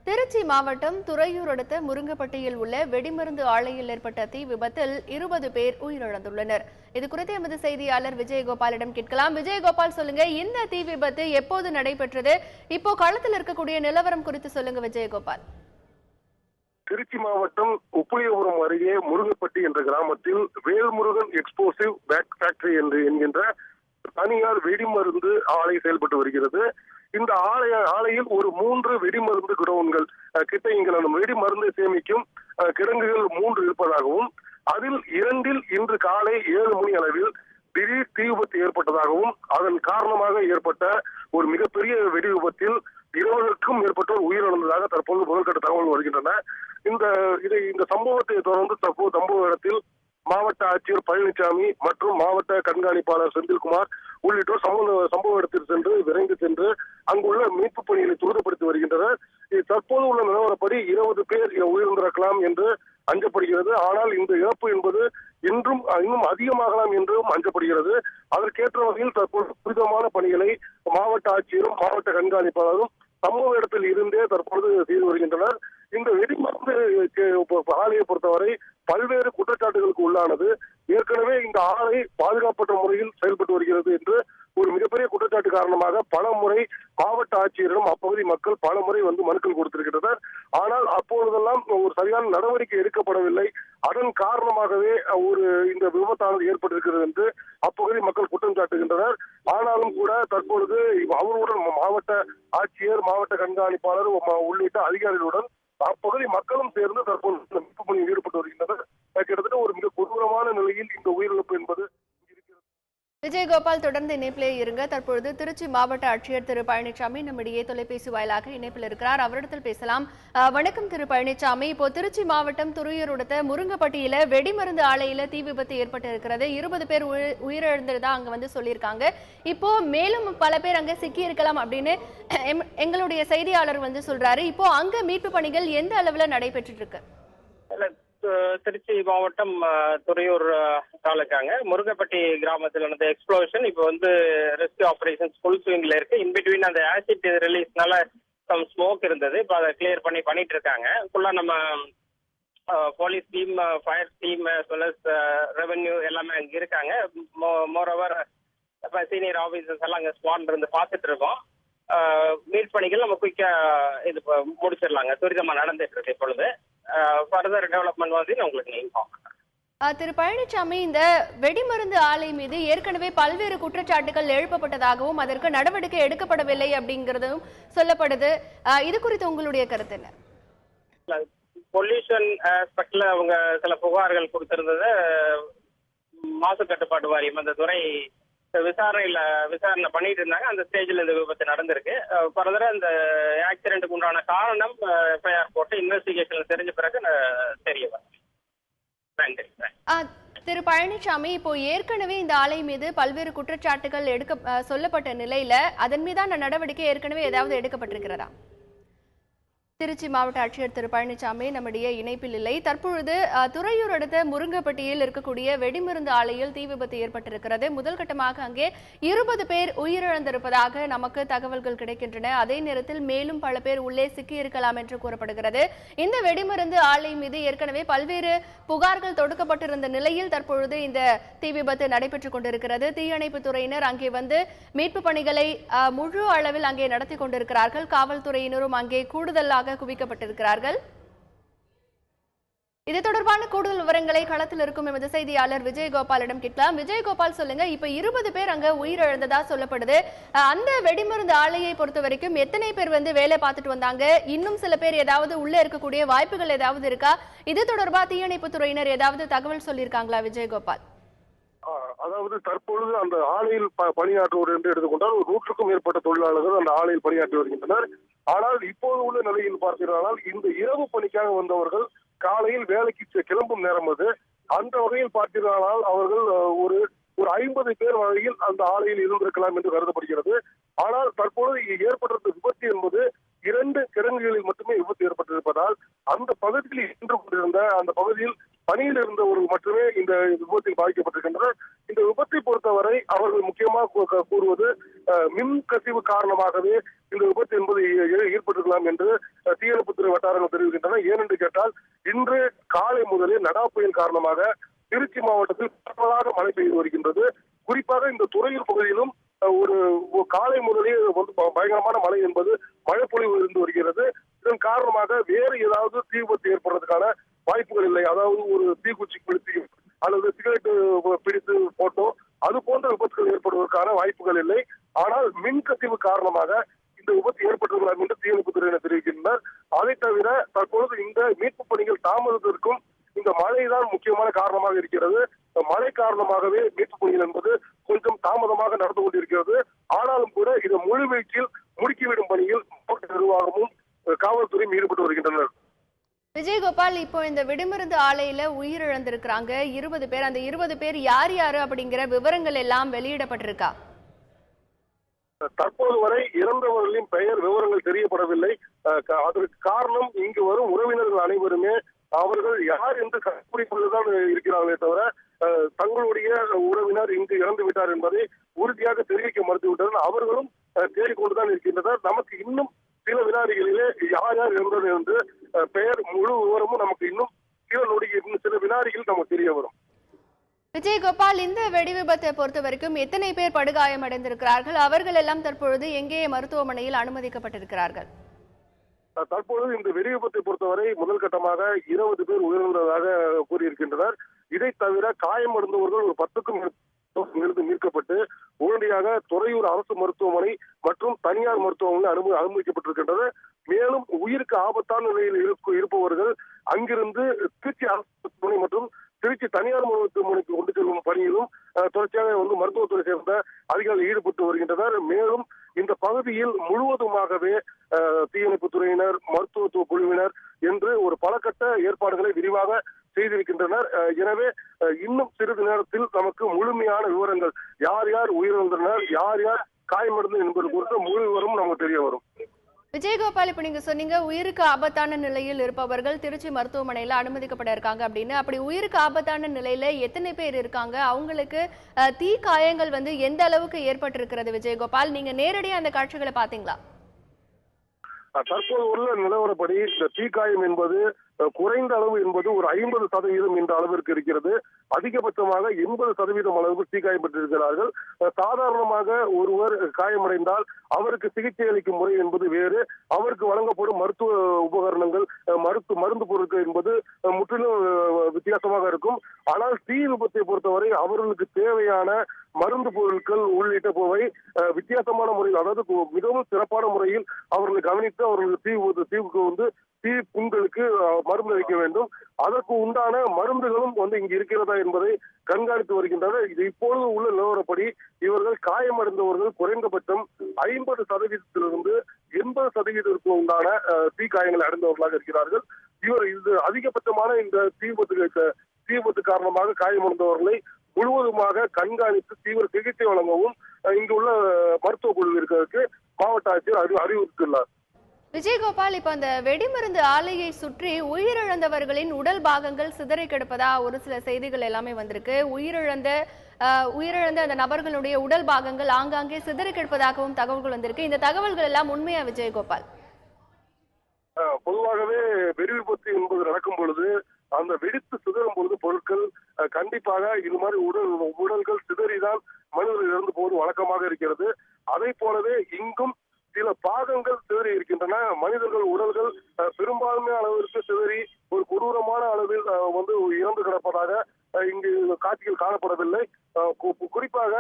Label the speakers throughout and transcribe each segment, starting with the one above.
Speaker 1: திருச்சி மாவட்டம் துறையூர் அடுத்த முருங்கப்பட்டியில் உள்ள வெடிமருந்து ஆலையில் ஏற்பட்ட தீ விபத்தில் 20 பேர் உயிரிழந்துள்ளனர். இது குறித்து எமது செய்தியாளர் விஜயகோபாலிடம் கேட்கலாம். விஜயகோபால், சொல்லுங்க, இந்த தீ விபத்து எப்போது நடைபெற்றது? இப்போ களத்தில் இருக்கக்கூடிய நிலவரம் குறித்து சொல்லுங்க விஜயகோபால்.
Speaker 2: திருச்சி மாவட்டம் உப்புளியபுரம் அருகே முருங்கப்பட்டி என்ற கிராமத்தில் வேல்முருகன் எக்ஸ்ப்ளோசிவ் ஃபேக்டரி என்கின்ற தனியார் வெடிமருந்து ஆலை செயல்பட்டு வருகிறது. இந்த ஆலையில் ஒரு 3 வெடிமருந்து குடோன்கள் கிட்ட இங்கு வெடிமருந்தை சேமிக்கும் கிடங்குகள் 3 இருப்பதாகவும், அதில் 2இல் இன்று காலை 7 மணி அளவில் திடீர் தீ விபத்து ஏற்பட்டதாகவும், அதன் காரணமாக ஏற்பட்ட ஒரு மிகப்பெரிய வெடி விபத்தில் 20க்கும் மேற்பட்டோர் உயிரிழந்ததாக தற்போது முதல்கட்ட தகவல் வருகின்றன. இந்த சம்பவத்தை தொடர்ந்து தற்போது சம்பவ இடத்தில் மாவட்ட ஆட்சியர் பழனிசாமி மற்றும் மாவட்ட கண்காணிப்பாளர் செந்தில்குமார் உள்ளிட்டோர் சம்பவ இடத்தில் விரைந்து சென்று அங்குள்ள மீட்பு பணிகளை துரிதப்படுத்தி வருகின்றனர். தற்போது உள்ள நிலவரப்படி 20 பேர் உயிரிழந்திருக்கலாம் என்று அஞ்சப்படுகிறது. ஆனால் இந்த இழப்பு என்பது இன்னும் அதிகமாகலாம் என்றும் அஞ்சப்படுகிறது. அதற்கேற்ற வகையில் தற்போது துரிதமான பணிகளை மாவட்ட ஆட்சியரும் மாவட்ட கண்காணிப்பாளரும் சம்பவ இடத்தில் இருந்தே தற்போது செய்து வருகின்றனர். இந்த வெடிமருந்து ஆலையை பொறுத்தவரை பல்வேறு குற்றச்சாட்டுகளுக்கு உள்ளானது. ஏற்கனவே இந்த ஆலை பாதுகாப்பற்ற முறையில் செயல்பட்டு வருகிறது என்று ஒரு மிகப்பெரிய குற்றச்சாட்டு காரணமாக பல முறை மாவட்ட ஆட்சியரிடம் அப்பகுதி மக்கள் பல முறை மனுக்கள் கொடுத்திருக்கின்றனர். ஆனால் அப்பொழுதெல்லாம் ஒரு சரியான நடவடிக்கை எடுக்கப்படவில்லை. அதன் காரணமாகவே இந்த விபத்தானது ஏற்பட்டிருக்கிறது என்று அப்பகுதி மக்கள் குற்றம் சாட்டுகின்றனர். ஆனாலும் கூட தற்பொழுது அவர்களுடன் மாவட்ட ஆட்சியர், மாவட்ட கண்காணிப்பாளர் உள்ளிட்ட அதிகாரிகளுடன் அப்பகுதி மக்களும் சேர்ந்து தற்போது மீட்பு பணியில் ஈடுபட்டு வருகின்றனர். கிட்டத்தட்ட ஒரு மிக கொடூரமான நிலையில் இந்த உயிரிழப்பு என்பது
Speaker 1: விஜயகோபால், தொடர்ந்து இணைப்பிலே இருங்க. தற்பொழுது திருச்சி மாவட்ட ஆட்சியர் திரு பழனிசாமி நம்மிடையே தொலைபேசி வாயிலாக இணைப்பில் இருக்கிறார். அவரிடத்தில் பேசலாம். வணக்கம் திரு பழனிசாமி. இப்போ திருச்சி மாவட்டம் துறையூர் அடுத்த முருங்கப்பட்டியில வெடிமருந்து ஆலையில தீ விபத்து ஏற்பட்டு இருக்கிறது. 20 பேர் உயிரிழந்ததா அங்க சொல்லியிருக்காங்க. இப்போ மேலும் பல பேர் அங்க சிக்கி இருக்கலாம் அப்படின்னு எங்களுடைய செய்தியாளர் சொல்றாரு. இப்போ அங்க மீட்பு பணிகள் எந்த அளவுல நடைபெற்று இருக்கு?
Speaker 3: திருச்சி மாவட்டம் துறையூர் தாலுக்காங்க முருங்கப்பட்டி கிராமத்தில் நடந்த எக்ஸ்ப்ளோஷன் இப்போ ரெஸ்கியூ ஆபரேஷன்ஸ் ஃபுல் ஸ்விங்ல இருக்கு. இன்பிட்வீன் அந்த ஆசிட் ரிலீஸ்னால சம் ஸ்மோக் இருந்தது. இப்போ அதை கிளியர் பண்ணிட்டு இருக்காங்க. ஃபுல்லா நம்ம police team, fire team, revenue எல்லாமே அங்கே இருக்காங்க. மோரோவர் சீனியர் ஆபீசர்ஸ் எல்லாம் அங்கே ஸ்பாட்ல இருந்து பார்த்துட்டு இருக்கோம். மீட் பணிகள் நம்ம குயிக்கா இது முடிச்சிடலாங்க. துரிதமா நடந்துட்டு இருக்கு. இப்பொழுது ஃபர்தர் டெவலப்மெண்ட் உங்களுக்கு
Speaker 1: திரு பழனிசாமி, இந்த வெடிமருந்து ஆலை மீது ஏற்கனவே பல்வேறு குற்றச்சாட்டுகள் எழுப்பப்பட்டதாகவும் அதற்கு நடவடிக்கை எடுக்கப்படவில்லை அப்படிங்கிறதும் சொல்லப்படுது. இது குறித்து உங்களுடைய கருத்து என்ன?
Speaker 3: பொல்யூஷன் ஆஸ்பெக்ட்ல அவங்க சில புகார்கள் கொடுத்திருந்தது. மாசு கட்டுப்பாட்டு வாரியம் அந்த துறை விசாரணை பண்ணிட்டு இருந்தாங்க. அந்த ஸ்டேஜில் இந்த விபத்து நடந்திருக்கு. ஃபர்தரா இந்த ஆக்சிடென்ட்டுக்கு உண்டான காரணம் எஃப்ஐஆர் போட்டு இன்வெஸ்டிகேஷன் தெரிஞ்ச பிறகு தெரிய வரும். நன்றி.
Speaker 1: திரு பழனிசாமி, இப்போ ஏற்கனவே இந்த ஆலை மீது பல்வேறு குற்றச்சாட்டுகள் சொல்லப்பட்ட நிலையில அதன் மீதான நடவடிக்கை ஏற்கனவே ஏதாவது எடுக்கப்பட்டிருக்கிறதா? திருச்சி மாவட்ட ஆட்சியர் திரு பழனிசாமி நம்முடைய இணைப்பில் இல்லை. தற்பொழுது துறையூர் அடுத்த முருங்கப்பட்டியில் இருக்கக்கூடிய வெடிமருந்து ஆலையில் தீ விபத்து ஏற்பட்டிருக்கிறது. முதல் கட்டமாக அங்கே 20 பேர் உயிரிழந்திருப்பதாக நமக்கு தகவல்கள் கிடைக்கின்றன. அதே நேரத்தில் மேலும் பல பேர் உள்ளே சிக்கியிருக்கலாம் என்று கூறப்படுகிறது. இந்த வெடிமருந்து ஆலை மீது ஏற்கனவே பல்வேறு புகார்கள் தொடுக்கப்பட்டிருந்த நிலையில் தற்பொழுது இந்த தீ விபத்து நடைபெற்றுக் கொண்டிருக்கிறது. தீயணைப்பு துறையினர் அங்கே மீட்பு பணிகளை முழு அளவில் அங்கே நடத்தி கொண்டிருக்கிறார்கள். காவல்துறையினரும் அங்கே கூடுதலாக குவிக்கப்பட்டிருக்கிறார்கள். இது தொடர்பான கூடுதல் விவரங்களை களத்தில் இருக்கும் எமது செய்தியாளர் விஜயகோபாலிடம் கேட்கலாம். விஜயகோபால், சொல்லுங்க, இப்ப 20 பேர் அங்க உயிரிழந்ததா சொல்லப்படுது. அந்த வெடிமருந்து ஆலையை பொறுத்த வரைக்கும் எத்தனை பேர் வேலை பார்த்துட்டு வந்தாங்க? இன்னும் சில பேர் ஏதாவது உள்ள இருக்கக்கூடிய வாய்ப்புகள் ஏதாவது இருக்கா? இது தொடர்பா தீயணைப்பு துறையினர் ஏதாவது தகவல் சொல்லியிருக்காங்களா விஜயகோபால்?
Speaker 2: அதாவது தற்பொழுது அந்த ஆலையில் பணியாற்றுவோர் என்று எடுத்துக்கொண்டால் 100க்கும் மேற்பட்ட தொழிலாளர்கள் அந்த ஆலையில் பணியாற்றி வருகின்றனர். ஆனால் இப்போது உள்ள நிலையில் பார்த்தீர்களானால் இந்த இரவு பணிக்காக வந்தவர்கள் காலையில் வேலைக்கு கிளம்பும் நேரம் அது. அந்த வகையில் பார்த்தீர்களானால் அவர்கள் ஒரு 50 பேர் வகையில் அந்த ஆலையில் இருந்திருக்கலாம் என்று கருதப்படுகிறது. ஆனால் தற்போது ஏற்பட்டிருந்த விபத்து என்பது 2 கிடங்குகளில் மட்டுமே விபத்து ஏற்பட்டிருப்பதால் அந்த பகுதியில் நின்று கொண்டிருந்த அந்த பகுதியில் பணியில் இருந்தவர்கள் மட்டுமே இந்த விபத்தில் பாதிக்கப்பட்டிருக்கின்றனர். இந்த விபத்தை பொறுத்தவரை அவர்கள் முக்கியமாக கூறுவது மின் கசிவு காரணமாகவே இந்த விபத்து என்பது ஏற்பட்டிருக்கலாம் என்று தீயணைப்புத்துறை வட்டாரங்கள் தெரிவிக்கின்றன. ஏனென்று கேட்டால் இன்று காலை முதலே நடா புயல் காரணமாக திருச்சி மாவட்டத்தில் பரவலாக மழை பெய்து வருகின்றது. குறிப்பாக இந்த துறையூர் பகுதியிலும் ஒரு காலை முதலே வந்து பயங்கரமான மழை என்பது மழைப்பொழிவு இருந்து வருகிறது. இதன் காரணமாக வேறு ஏதாவது தீ விபத்து ஏற்படுறதுக்கான வாய்ப்புகள் இல்லை. அதாவது ஒரு தீக்குச்சி பிடித்து அல்லது சிகரெட் பிடித்து போட்டோ அது போன்ற விபத்துகள் ஏற்படுவதற்கான வாய்ப்புகள் இல்லை. ஆனால் மின்கசிவு காரணமாக இந்த விபத்து ஏற்பட்டுள்ளது என்று தீயணைப்புத்துறையினர் தெரிவிக்கின்றனர். அதை தவிர தற்பொழுது இந்த மீட்பு பணிகள் தாமதத்திற்கும் இந்த மழைதான் முக்கியமான காரணமாக இருக்கிறது. மழை காரணமாகவே மீட்பு பணிகள் என்பது கொஞ்சம் தாமதமாக நடந்து கொண்டிருக்கிறது. ஆனாலும் கூட இதை முழுவீச்சில் முடுக்கிவிடும் பணியில் மாவட்ட நிர்வாகமும் காவல்துறையும் ஈடுபட்டு வருகின்றனர்.
Speaker 1: விஜயகோபால், இப்போ இந்த வெடிமருந்து ஆலையில உயிரிழந்திருக்கிறாங்க 20 பேர். அந்த 20 பேர் யார் யாரு அப்படிங்கிற விவரங்கள் எல்லாம் வெளியிடப்பட்டிருக்கா?
Speaker 2: தற்போது வரை இறந்தவர்களின் பெயர் விவரங்கள் தெரியப்படவில்லை. அதற்கு காரணம் இங்கு வரும் உறவினர்கள் அனைவருமே அவர்கள் யார் என்று கண்டுபிடிப்பதுதான் இருக்கிறார்களே தவிர தங்களுடைய உறவினர் இங்கு இறந்து விட்டார் என்பதை உறுதியாக தெரிவிக்க மறுத்துவிட்டனர். அவர்களும் தேடிக்கொண்டுதான் இருக்கின்றனர். நமக்கு இன்னும் சில வினாடிகளிலே யார் யார் இறந்தது என்று பெயர் முழு விவரமும் நமக்கு இன்னும் சில வினாடிகள் நமக்கு தெரிய வரும்.
Speaker 1: விஜயகோபால், இந்த வெடி விபத்தை பொறுத்த வரைக்கும் எத்தனை பேர் படுகாயம் அடைந்திருக்கிறார்கள்? அவர்கள் எல்லாம் தற்பொழுது எங்கே மருத்துவமனையில் அனுமதிக்கப்பட்டிருக்கிறார்கள்?
Speaker 2: தற்பொழுது இந்த வெடி விபத்தை பொறுத்தவரை முதல் கட்டமாக 20 பேர் உயிரிழந்ததாக கூறியிருக்கின்றனர். இதை தவிர காயமடைந்தவர்கள் ஒரு 10க்கும் மீட்கப்பட்டு உடனடியாக துறையூர் அரசு மருத்துவமனை மற்றும் தனியார் மருத்துவமனை அனுமதிக்கப்பட்டிருக்கின்றது. மேலும் உயிருக்கு ஆபத்தான நிலையில் இருப்பவர்கள் அங்கிருந்து திருச்சி அரசு மருத்துவமனை மற்றும் திருச்சி தனியார் மருத்துவமனைக்கு கொண்டு செல்லும் பணியிலும் தொடர்ச்சியாக மருத்துவத்துறை சேர்ந்த அதிகாரிகள் ஈடுபட்டு வருகின்றனர். மேலும் இந்த பகுதியில் முழுவதுமாகவே தீயணைப்பு துறையினர், மருத்துவ குழுவினர் என்று ஒரு பலகட்ட ஏற்பாடுகளை விரிவாக செய்திருக்கின்றனர். எனவே இன்னும் சிறிது நேரத்தில் நமக்கு முழுமையான விவரங்கள் யார் யார் உயிரிழந்தனர், யார் யார் காயமடைந்தனர் என்பது குறித்து முழு விவரமும் நமக்கு தெரிய வரும்.
Speaker 1: விஜயகோபால், இப்ப நீங்க சொன்னீங்க உயிருக்கு ஆபத்தான நிலையில் இருப்பவர்கள் திருச்சி மருத்துவமனையில அனுமதிக்கப்பட இருக்காங்க அப்படின்னு. அப்படி உயிருக்கு ஆபத்தான நிலையில எத்தனை பேர் இருக்காங்க? அவங்களுக்கு தீ காயங்கள் எந்த அளவுக்கு ஏற்பட்டிருக்கிறது? விஜயகோபால், நீங்க நேரடியா அந்த காட்சிகளை பாத்தீங்களா?
Speaker 2: தற்போது உள்ள நிலவரப்படி இந்த தீக்காயம் என்பது குறைந்த அளவு என்பது ஒரு 50% என்ற அளவிற்கு இருக்கிறது. அதிகபட்சமாக 80% அளவுக்கு தீக்காயம் பெற்றிருக்கிறார்கள். சாதாரணமாக ஒருவர் காயமடைந்தால் அவருக்கு சிகிச்சை அளிக்கும் முறை என்பது வேறு. அவருக்கு வழங்கப்படும் மருத்துவ உபகரணங்கள், மருந்து பொருட்கள் என்பது முற்றிலும் வித்தியாசமாக இருக்கும். ஆனால் தீ விபத்தை பொறுத்தவரை அவர்களுக்கு தேவையான மருந்து பொருட்கள் உள்ளிட்ட போவை வித்தியாசமான முறையில், அதாவது மிகவும் சிறப்பான முறையில் அவர்களை கவனித்து அவர்களுக்கு தீ புண்களுக்கு மருந்து அளிக்க வேண்டும். அதற்கு உண்டான மருந்துகளும் இங்கு இருக்கிறதா என்பதை கண்காணித்து வருகின்றனர். இது இப்பொழுது உள்ள நிலவரப்படி இவர்கள் காயமடைந்தவர்கள் குறைந்தபட்சம் 50%லிருந்து 80% உண்டான தீ காயங்களை அடைந்தவர்களாக இருக்கிறார்கள். இது அதிகபட்சமான இந்த தீ விபத்து காரணமாக காயமடைந்தவர்களை முழுவதுமாக கண்காணித்து தீவிர சிகிச்சை வழங்கவும் இங்குள்ள மருத்துவ குழு இருக்கிறதுக்கு மாவட்ட ஆட்சியர் அறிவுறுத்தியுள்ளார்.
Speaker 1: விஜயகோபால், இப்ப அந்த வெடிமருந்து ஆலையை சுற்றி உயிரிழந்தவர்களின் உடல் பாகங்கள் சிதறி கிடப்பதா ஒரு சில செய்திகள் எல்லாமே வந்திருக்கு. உயிரிழந்த அந்த நபர்களுடைய உடல் பாகங்கள் ஆங்காங்கே சிதறி கிடப்பதாகவும் தகவல்கள் வந்திருக்கு. இந்த தகவல்கள் எல்லாம் உண்மையா விஜயகோபால்?
Speaker 2: பொதுவாகவே வெடி விபத்து என்பது நடக்கும் பொழுது அந்த வெடித்து சிதறும் பொழுது பொருட்கள் கண்டிப்பாக இது மாதிரி உடல்கள் சிதறிதான் மனிதர்கள் இறந்து போவது வழக்கமாக இருக்கிறது. அதை போலவே இங்கும் சில பாகங்கள் சிதறி இருக்கின்றன. மனிதர்கள் உடல்கள் பெரும்பான்மையான அளவிற்கு சிதறி ஒரு கொடூரமான அளவில் இறந்து கிடப்பதாக இங்கு காட்சிகள் காணப்படவில்லை. குறிப்பாக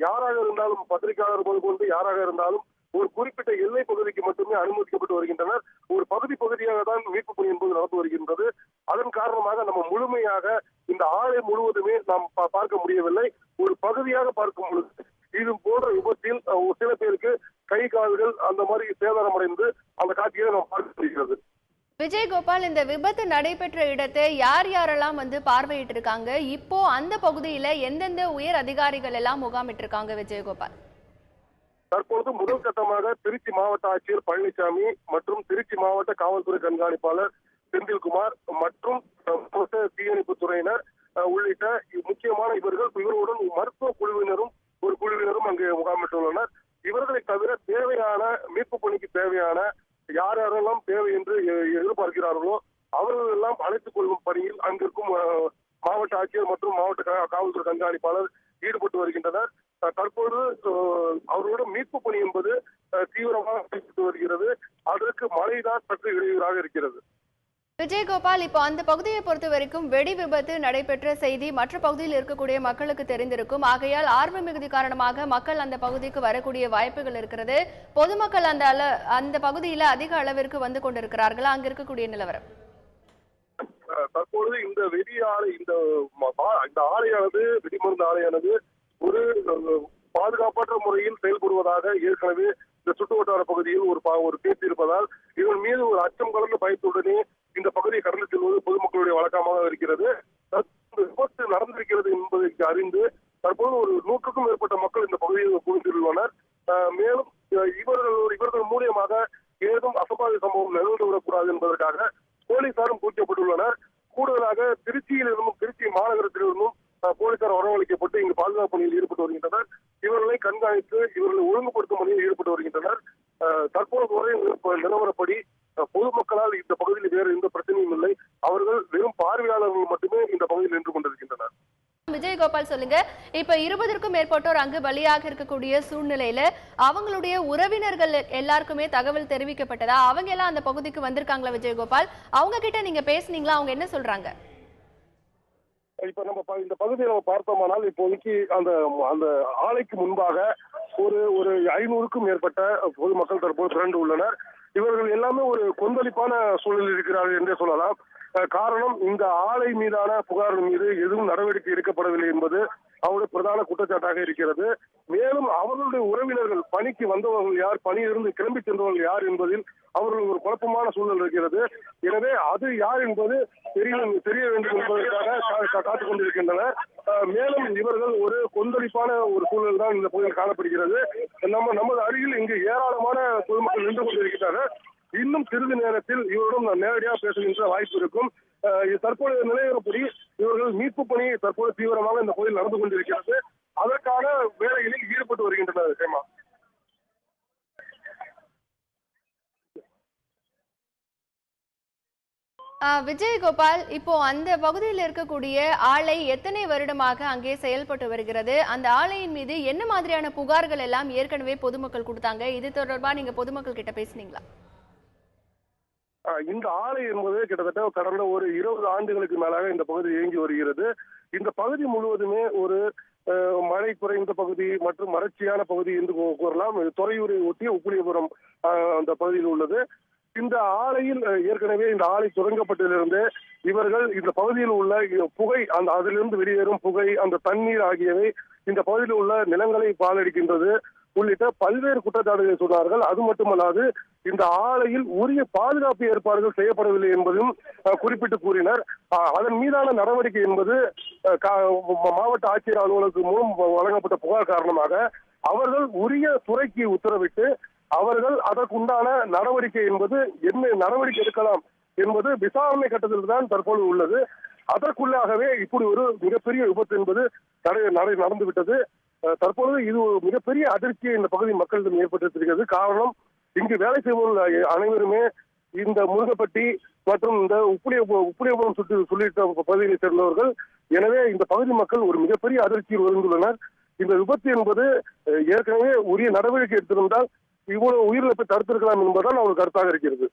Speaker 2: யாராக இருந்தாலும், பத்திரிகையாளர் கொண்டு யாராக இருந்தாலும் ஒரு குறிப்பிட்ட எல்லை பகுதிக்கு மட்டுமே அனுமதிக்கப்பட்டு வருகின்றனர். ஒரு பகுதியாக தான் மீட்பு பணி என்பது நடந்து வருகின்றது. அதன் காரணமாக நம்ம முழுமையாக இந்த ஆலை முழுவதுமே நாம் பார்க்க முடியவில்லை. ஒரு பகுதியாக பார்க்கும் பொழுது இது போன்ற விபத்தில் சில பேருக்கு கை கால்கள் அந்த மாதிரி சேதாரமடைந்து அந்த காட்சியை நாம் பார்க்க முடிகிறது.
Speaker 1: விஜயகோபால், இந்த விபத்து நடைபெற்ற இடத்தை யார் யாரெல்லாம் பார்வையிட்டு இருக்காங்க? இப்போ அந்த பகுதியில எந்தெந்த உயர் அதிகாரிகள் எல்லாம் முகாமிட்டு இருக்காங்க? விஜயகோபால்,
Speaker 2: தற்பொழுது முதல் கட்டமாக திருச்சி மாவட்ட ஆட்சியர் பழனிசாமி மற்றும் திருச்சி மாவட்ட காவல்துறை கண்காணிப்பாளர் செந்தில்குமார் மற்றும் தீயணைப்பு துறையினர் உள்ளிட்ட முக்கியமான இவர்களுடன் மருத்துவ குழுவினரும் ஒரு குழுவினரும் அங்கு முகாமிட்டுள்ளனர். இவர்களை தவிர தேவையான மீட்பு பணிக்கு தேவையான யார் யாரெல்லாம் தேவை என்று எதிர்பார்க்கிறார்களோ அவர்கள் எல்லாம் அழைத்துக் கொள்ளும் பணியில் அங்கிருக்கும் மாவட்ட ஆட்சியர் மற்றும் மாவட்ட காவல்துறை கண்காணிப்பாளர் ஈடுபட்டு வருகின்றனர். தற்போது அவர்களோட மீட்பு பணி என்பது தீவிரமாக நடைபெற்று வருகிறது. அதற்கு மழைதான் சற்று இடையூறாக இருக்கிறது.
Speaker 1: விஜயகோபால், இப்போ அந்த பகுதியை பொறுத்த வரைக்கும் வெடி விபத்து நடைபெற்ற செய்தி மற்ற பகுதியில் இருக்கக்கூடிய மக்களுக்கு தெரிந்திருக்கும். ஆகையால் ஆர்வ மிகுதி காரணமாக மக்கள் அந்த பகுதிக்கு வரக்கூடிய வாய்ப்புகள் இருக்கிறது. பொதுமக்கள் அந்த பகுதியில அதிக அளவிற்கு வந்து கொண்டிருக்கிறார்களா? அங்க இருக்கக்கூடிய நிலவரம்
Speaker 2: தற்பொழுது இந்த வெடி ஆலை இந்த ஆலையானது வெடிமருந்து ஆலையானது ஒரு பாதுகாப்பற்ற முறையில் செயல்படுவதாக ஏற்கனவே இந்த சுற்று வட்டார பகுதியில் ஒரு பேச்சு இருப்பதால் இதன் மீது ஒரு அச்சம் கலந்த பயத்துடனே இந்த பகுதியை கடந்து செல்வது பொதுமக்களுடைய வழக்கமாக இருக்கிறது. விபத்து நடந்திருக்கிறது என்பதை அறிந்து தற்போது ஒரு 100க்கும் மேற்பட்ட மக்கள் இந்த பகுதியில் குவிந்துள்ளனர். மேலும் இவர்கள் மூலியமாக ஏதும் அசம்பாவித சம்பவம் நிகழ்ந்துவிடக்கூடாது என்பதற்காக போலீசாரும் குவிக்கப்பட்டுள்ளனர். கூடுதலாக திருச்சி மாநகரத்திலிருந்தும் போலீசார் வரவழைக்கப்பட்டு இங்கு பாதுகாப்பு பணியில் ஈடுபட்டு வருகின்றனர். இவர்களை கண்காணித்து இவர்களை ஒழுங்குபடுத்தும் பணியில் ஈடுபட்டு வருகின்றனர். தற்போது வரை நிலவரப்படி பொதுமக்களால் இந்த பகுதியில் வேறு எந்த பிரச்சனையும் இல்லை. அவர்கள் வெறும் பார்வையாளர்கள் மட்டுமே இந்த பகுதியில் நின்று கொண்டிருக்கின்றனர்.
Speaker 1: விஜயகோபால், சொல்லுங்க, இப்ப 20க்கும் மேற்பட்டோர் அங்கு பலியாக இருக்கக்கூடிய சூழ்நிலையில அவங்களுடைய உறவினர்கள் எல்லாருக்குமே தகவல் தெரிவிக்கப்பட்டதா? அவங்க எல்லாம் அந்த பகுதிக்கு வந்திருக்காங்களா? விஜயகோபால், அவங்க கிட்ட நீங்க பேசுனீங்களா? அவங்க என்ன சொல்றாங்க?
Speaker 2: இப்ப நம்ம இந்த பகுதியை நம்ம பார்த்தோமானால் இப்போதைக்கு அந்த ஆலைக்கு முன்பாக ஒரு 500க்கும் மேற்பட்ட பொதுமக்கள் தற்போது திரண்டு உள்ளனர். இவர்கள் எல்லாமே ஒரு கொந்தளிப்பான சூழலில் இருக்கிறார்கள் என்றே சொல்லலாம். காரணம், இந்த ஆலை மீதான புகார்கள் மீது எதுவும் நடவடிக்கை எடுக்கப்படவில்லை என்பது அவருடைய பிரதான குற்றச்சாட்டாக இருக்கிறது. மேலும் அவர்களுடைய உறவினர்கள் பணிக்கு வந்தவர்கள் யார், பணியிலிருந்து கிளம்பி சென்றவர்கள் யார் என்பதில் அவர்கள் ஒரு குழப்பமான சூழல் இருக்கிறது. எனவே அது யார் என்பது தெரிய வேண்டும் என்பதற்காக காத்துக் கொண்டிருக்கின்றனர். மேலும் இவர்கள் ஒரு கொந்தளிப்பான ஒரு சூழல் தான் இந்த பகுதியில் காணப்படுகிறது. நமது அருகில் இங்கு ஏராளமான பொதுமக்கள் நின்று கொண்டிருக்கிறார்கள். இன்னும் சிறிது நேரத்தில் இவரிடம் நான் நேரடியாக பேசுகின்ற வாய்ப்பு இருக்கும். தற்போதைய நிலையப்படி இவர்கள் மீட்பு பணி தற்போது தீவிரமாக இந்த பகுதியில் நடந்து கொண்டிருக்கிறது. அதற்கான வேலைகளில் ஈடுபட்டு வருகின்றனர். ஹேமா,
Speaker 1: விஜயகோபால், இப்போ அந்த பகுதியில் இருக்கக்கூடிய ஆலை எத்தனை வருடமாக அங்கே செயல்பட்டு வருகிறது? அந்த ஆலையின் மீது என்ன மாதிரியான புகார்கள் எல்லாம் ஏற்கனவே பொதுமக்கள் கொடுத்தாங்க? இது தொடர்பா நீங்க பொதுமக்கள் கிட்ட பேசுனீங்களா?
Speaker 2: இந்த ஆலை என்பது கிட்டத்தட்ட கடந்த ஒரு 20 ஆண்டுகளுக்கு மேலாக இந்த பகுதி இயங்கி வருகிறது. இந்த பகுதி முழுவதுமே ஒரு மழை குறைந்த பகுதி மற்றும் வறட்சியான பகுதி என்று கூறலாம். துறையூரை ஒட்டிய உப்புளியபுரம் அந்த பகுதியில் உள்ளது. இந்த ஆலையில் ஏற்கனவே இந்த ஆலை தொடங்கப்பட்டதிலிருந்து இவர்கள் இந்த பகுதியில் உள்ள புகை, அதிலிருந்து வெளியேறும் புகை, அந்த தண்ணீர் ஆகியவை இந்த பகுதியில் உள்ள நிலங்களை பாழடிக்கின்றது உள்ளிட்ட பல்வேறு குற்றச்சாட்டுகளை சொன்னார்கள். அது மட்டுமல்லாது இந்த ஆலையில் உரிய பாதுகாப்பு ஏற்பாடுகள் செய்யப்படவில்லை என்பதும் குறிப்பிட்டு கூறினர். அதன் மீதான நடவடிக்கை என்பது மாவட்ட ஆட்சியர் அலுவலகத்தின் மூலம் வழங்கப்பட்ட புகார் காரணமாக அவர்கள் உரிய துறைக்கு உத்தரவிட்டு அவர்கள் அதற்குண்டான நடவடிக்கை என்பது என்ன நடவடிக்கை எடுக்கலாம் என்பது விசாரணை கட்டத்தில் தான் தற்போது உள்ளது. அதற்குள்ளாகவே இப்படி ஒரு மிகப்பெரிய விபத்து என்பது நடந்துவிட்டது. தற்பொழுது இது ஒரு மிகப்பெரிய அதிர்ச்சியை இந்த பகுதி மக்களிடம் ஏற்பட்டிருக்கிறது. காரணம், இங்கு வேலை செய்பவர்கள் அனைவருமே இந்த முருகப்பட்டி மற்றும் இந்த உப்புளியபுரம் உள்ளிட்ட பகுதிகளை சேர்ந்தவர்கள். எனவே இந்த பகுதி மக்கள் ஒரு மிகப்பெரிய அதிர்ச்சியில் விழுந்துள்ளனர். இந்த விபத்து என்பது ஏற்கனவே உரிய நடவடிக்கை எடுத்திருந்தால் இவ்வளவு உயிரிழப்பை தடுத்திருக்கலாம் என்பதுதான் அவர்கள் கருத்தாக இருக்கிறது.